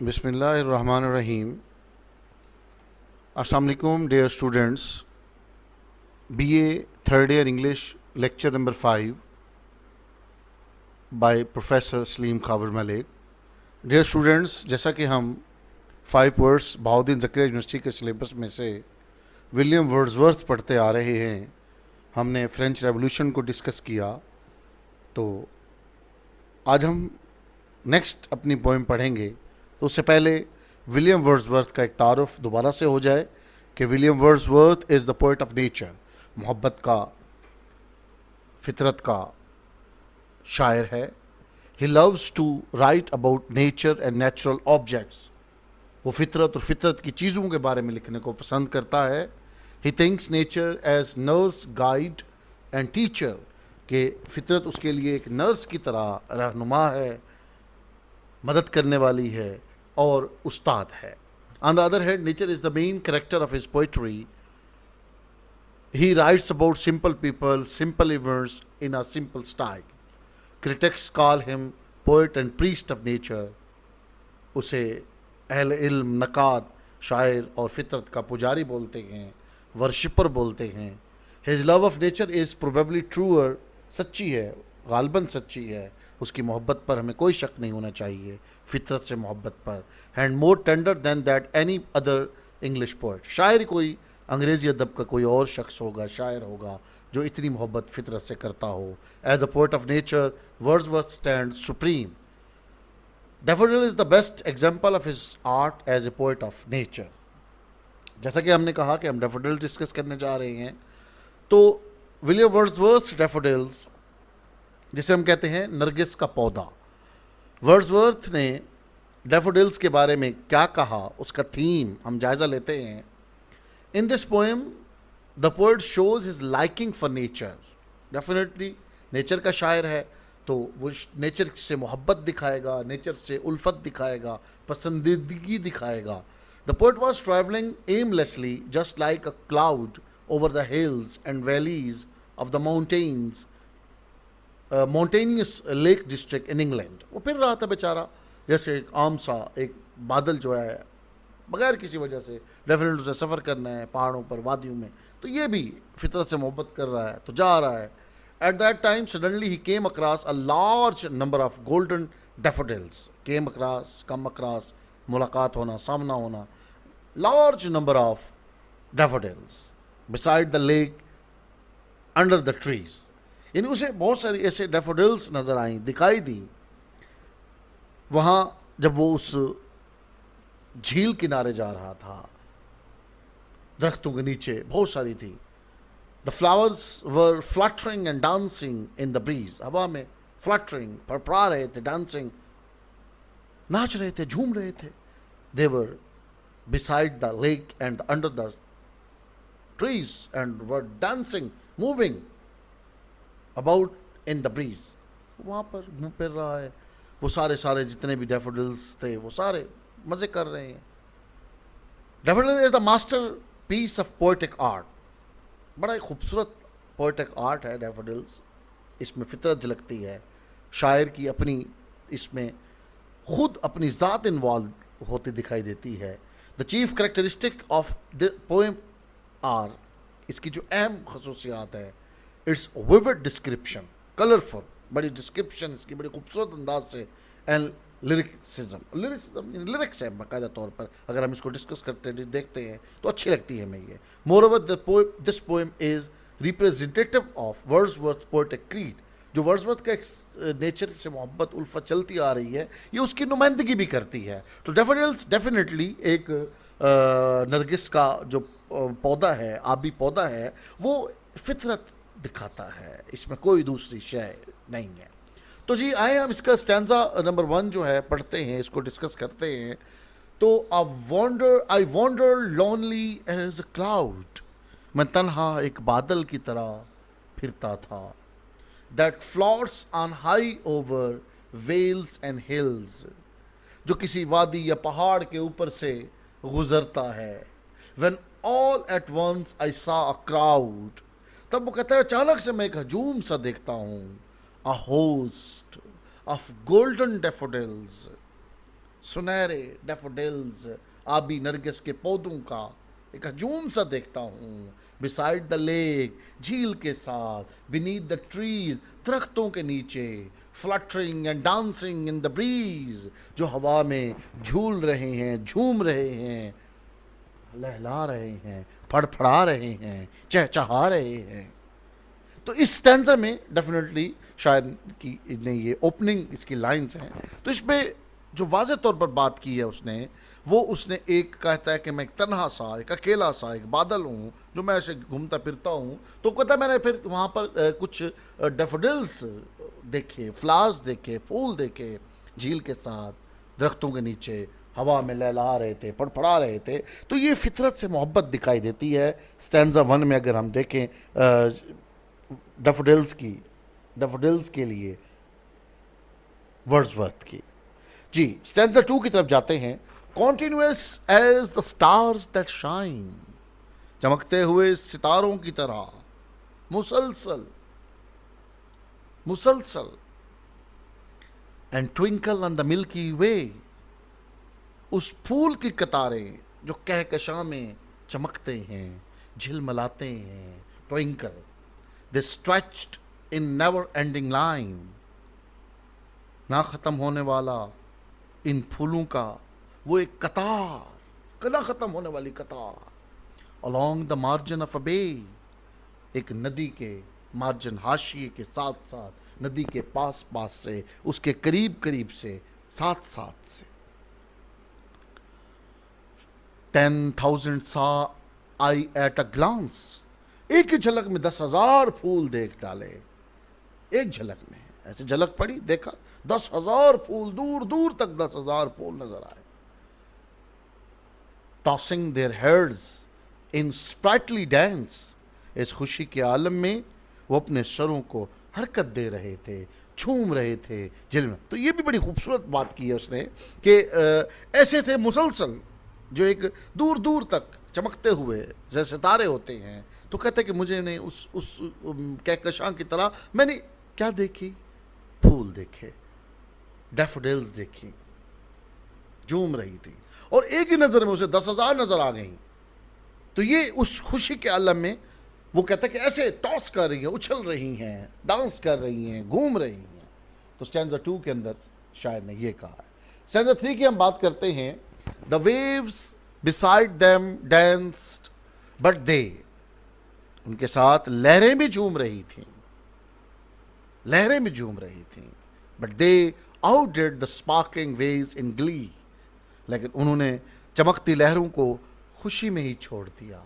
बिस्मिल्लाहिर्रहमानिर्रहीम। अस्सलाम वालेकुम dear students. BA third year English lecture number 5 by professor Salim Khabar Malik. Dear students, जैसा कि हम 5 वर्ड्स बहाउद्दीन ज़करिया यूनिवर्सिटी के सिलेबस में से विलियम वर्ड्सवर्थ पढ़ते आ रहे हैं। हमने फ्रेंच रेवोल्यूशन को डिस्कस किया, तो आज हम नेक्स्ट अपनी पोएम पढ़ेंगे। तो उससे पहले विलियम वर्ड्सवर्थ का एक तारुफ दोबारा से हो जाए कि William Wordsworth is the poet of nature, मोहब्बत का, फितरत का शायर है। He loves to write about nature and natural objects. वो फितरत और फितरत की चीज़ों के बारे में लिखने को पसंद करता है। He thinks nature as nurse, guide and teacher, कि फितरत उसके लिए एक नर्स की तरह रहनुमा है, मदद करने वाली है और उस्ताद है। On the other hand, nature is the main character of his poetry. He writes about simple people, simple events in a simple style. Critics call him poet and priest of nature. उसे अहल इल्म, नकाद, शायर और फितरत का पुजारी बोलते हैं, वर्शिपर बोलते हैं। His love of nature is probably truer, सच्ची है, गालबन सच्ची है। उसकी मोहब्बत पर हमें कोई शक नहीं होना चाहिए, फितरत से मोहब्बत पर। And more tender than that any other English poet. शायर कोई अंग्रेज़ी अदब का कोई और शख्स होगा, शायर होगा, जो इतनी मोहब्बत फितरत से करता हो। As a poet of nature, Wordsworth stand supreme. Daffodil is the best example of his art as a poet of nature. जैसा कि हमने कहा कि हम डैफोडिल डिस्कस करने जा रहे हैं, तो विलियम वर्ड्सवर्थ डैफोडिल्स, जिसे हम कहते हैं नरगिस का पौधा, वर्ड्सवर्थ ने डैफोडिल्स के बारे में क्या कहा, उसका थीम हम जायज़ा लेते हैं। In this poem the poet shows his liking for nature. Definitely nature का शायर है, तो वो नेचर से मोहब्बत दिखाएगा, नेचर से उल्फत दिखाएगा, पसंदीदगी दिखाएगा। The poet was travelling aimlessly just like a cloud over the hills and valleys of the mountains, mountainous lake district in England. वो फिर रहा था बेचारा जैसे एक आम सा एक बादल जो है, बगैर किसी वजह से। डेफिनेटली उसे सफ़र करना है पहाड़ों पर, वादियों में, तो ये भी फितरत से मोहब्बत कर रहा है, तो जा रहा है। At that time suddenly he came across a large number of golden daffodils. Came across, come across, मुलाकात होना, सामना होना। Large number of daffodils beside the lake, under the trees. यानी उसे बहुत सारी ऐसे डैफोडिल्स नज़र आई, दिखाई दी वहाँ जब वो उस झील किनारे जा रहा था। दरख्तों के नीचे बहुत सारी थी। The flowers were fluttering and dancing in the bridge. हवा में फ्लटरिंग, फड़फड़ा रहे थे, डांसिंग, नाच रहे थे, झूम रहे थे। They were beside the lake and under the trees and were dancing, moving about in the breeze. वहाँ पर घूम फिर रहा है। वो सारे जितने भी डैफोडिल्स थे वो सारे मज़े कर रहे हैं। Daffodil is the master piece of poetic art. बड़ा ही खूबसूरत पोएटिक आर्ट है डैफोडिल्स। इसमें फितरत झलकती है, शायर की अपनी, इसमें खुद अपनी ज़ात इन्वॉल्व होती दिखाई देती है। The chief characteristic of the poem are, इसकी जो अहम खसूसियात है, इट्स विविड डिस्क्रिप्शन, कलरफुल, बड़ी डिस्क्रिप्शन इसकी, बड़ी खूबसूरत अंदाज से। एंड लिरिक्सिज्म लिरिक्स है बाकायदा तौर पर। अगर हम इसको डिस्कस करते देखते हैं तो अच्छी लगती है हमें ये। More over this poem is representative of Wordsworth poetic creed. जो वर्ड्सवर्थ का एक नेचर से मोहब्बत, उल्फत चलती आ रही है, ये उसकी नुमाइंदगी भी करती है। तो डैफोडिल्स डेफिनेटली एक नरगिस का जो पौधा है, आबी पौधा है, वो फितरत दिखाता है, इसमें कोई दूसरी शय नहीं है। तो जी आए हम इसका स्टैंजा नंबर 1 जो है पढ़ते हैं, इसको डिस्कस करते हैं। तो I wander lonely as a cloud. मैं तन्हा एक बादल की तरह फिरता था। That floats on high over vales and hills, जो किसी वादी या पहाड़ के ऊपर से गुजरता है। When all at once I saw a crowd, तब वो कहता है अचानक से मैं एक हजूम सा देखता हूँ। A host of golden daffodils, सुनहरे डैफोडिल्स, आबी नरगिस के पौधों का एक हजूम सा देखता हूँ। बिसाइड द लेक, झील के साथ, बीनीथ द ट्रीज, दरख्तों के नीचे, fluttering and dancing in the bridge, जो हवा में झूल रहे हैं, झूम रहे हैं, लहला रहे हैं, फड़फड़ा रहे हैं, चहचहा रहे हैं। तो इस स्टैंजा में डेफिनेटली शायद की ने ये ओपनिंग इसकी लाइंस हैं, तो इसमें जो वाज़ेह तौर पर बात की है उसने एक कहता है कि मैं एक तन्हा सा, एक अकेला सा, एक बादल हूँ जो मैं ऐसे घूमता फिरता हूँ। तो कहता है मैंने फिर वहाँ पर कुछ डैफोडिल्स देखे, फ्लावर्स देखे, फूल देखे, झील के साथ, दरख्तों के नीचे, हवा में लहला रहे थे, फड़फड़ा रहे थे। तो ये फितरत से मोहब्बत दिखाई देती है स्टैंजा 1 में। अगर हम देखें डैफोडिल्स के लिए वर्ड्सवर्थ की। जी, स्टैंजा 2 की तरफ जाते हैं। Continuous as the stars that shine, चमकते हुए सितारों की तरह, मुसलसल मुसलसल, and twinkle on the Milky Way, उस फूल की कतारें जो कहकशां में चमकते हैं, झिलमिलाते हैं, ट्विंकल, दे स्ट्रेच्ड इन नेवर एंडिंग लाइन, ना खत्म होने वाला इन फूलों का वो एक कतार, ना खत्म होने वाली कतार, along the margin of a bay, एक नदी के मार्जिन, हाशिए के साथ साथ, नदी के पास पास से, उसके करीब करीब से, साथ साथ से। 10,000 saw I at a glance, एक ही झलक में 10,000 फूल देख डाले, एक झलक में ऐसे झलक पड़ी, देखा 10,000 फूल, दूर दूर तक 10,000 फूल नजर आए। Tossing their heads in sprightly dance, इस खुशी के आलम में वो अपने सरों को हरकत दे रहे थे, झूम रहे थे झिल में। तो ये भी बड़ी खूबसूरत बात की है उसने कि ऐसे थे मुसलसल, जो एक दूर दूर तक चमकते हुए जैसे सितारे होते हैं। तो कहते कि मुझे ने उस कहकशां की तरह मैंने क्या देखी, फूल देखे, डैफोडिल्स देखी, झूम रही थी, और एक ही नज़र में उसे 10,000 नज़र आ गई। तो ये उस खुशी के आलम में वो कहता है कि ऐसे टॉस कर रही हैं, उछल रही हैं, डांस कर रही हैं, घूम रही हैं। तो स्टैंजा 2 के अंदर शायर ने ये कहा है। स्टैंजा 3 की हम बात करते हैं। The waves beside them danced but they, उनके साथ लहरें भी झूम रही थीं, लहरें भी झूम रही थीं, but they outdid the sparkling waves in glee, लेकिन उन्होंने चमकती लहरों को खुशी में ही छोड़ दिया।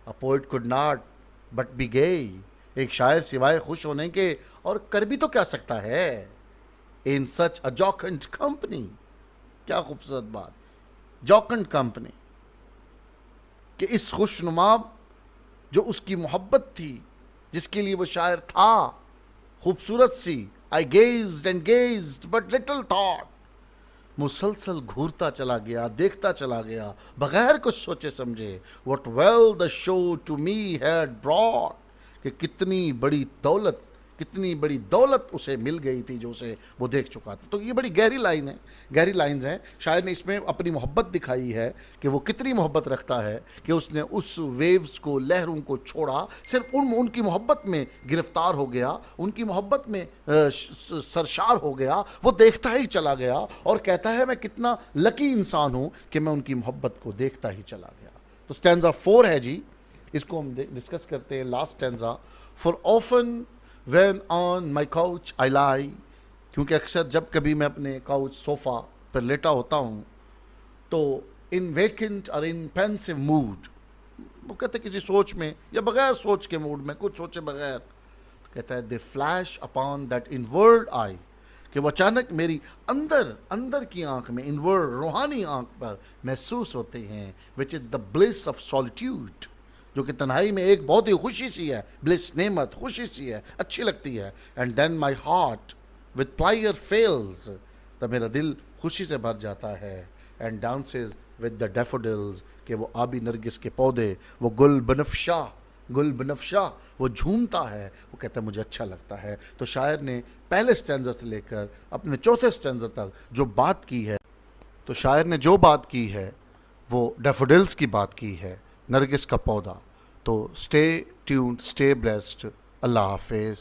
A poet could not but be gay, एक शायर सिवाय खुश होने के और कर भी तो क्या सकता है। इन सच अ जॉकेंट कंपनी, क्या खूबसूरत बात, जॉकेंट कंपनी, कि इस खुशनुमा जो उसकी मोहब्बत थी, जिसके लिए वो शायर था, खूबसूरत सी, I gazed and gazed but little thought, मुसलसल घूरता चला गया, देखता चला गया, बगैर कुछ सोचे समझे। What wealth the show to me had brought, कि कितनी बड़ी दौलत उसे मिल गई थी जो उसे वो देख चुका था। तो ये बड़ी गहरी लाइन है, गहरी लाइंस हैं। शायर ने इसमें अपनी मोहब्बत दिखाई है कि वो कितनी मोहब्बत रखता है कि उसने उस वेव्स को, लहरों को छोड़ा, सिर्फ उनकी मोहब्बत में गिरफ्तार हो गया, उनकी मोहब्बत में सरशार हो गया, वो देखता ही चला गया और कहता है मैं कितना लकी इंसान हूँ कि मैं उनकी मोहब्बत को देखता ही चला गया। तो स्टैंजा 4 है जी, इसको हम डिस्कस करते हैं, last stanza. For often When on my couch I lie, क्योंकि अक्सर जब कभी मैं अपने काउच, सोफ़ा पर लेटा होता हूँ, तो इन वेकेंट और इन पेंसिव मूड, वो कहते किसी सोच में या बगैर सोच के मूड में, कुछ सोचे बगैर, तो कहता है दे फ्लैश अपॉन दैट इनवर्ड आई, कि वो अचानक मेरी अंदर की आंख में, इनवर्ड रूहानी आंख पर महसूस होते हैं, which is the bliss of solitude, जो कि तन्हाई में एक बहुत ही खुशी सी है, ब्लिस, नेमत, खुशी सी है, अच्छी लगती है। And then my heart with pleasure fills, तब मेरा दिल खुशी से भर जाता है। And dances with the daffodils, कि वो आबी नरगिस के पौधे, वो गुल बनफशा वो झूमता है, वो कहता है मुझे अच्छा लगता है। तो शायर ने पहले स्टैंजा से लेकर अपने चौथे स्टैंजा तक जो बात की है तो शायर ने जो बात की है वो डैफोडिल्स की बात की है, नरगिस का पौधा। तो स्टे ट्यून्ड, स्टे ब्लेस्ड, अल्लाह हाफिज़।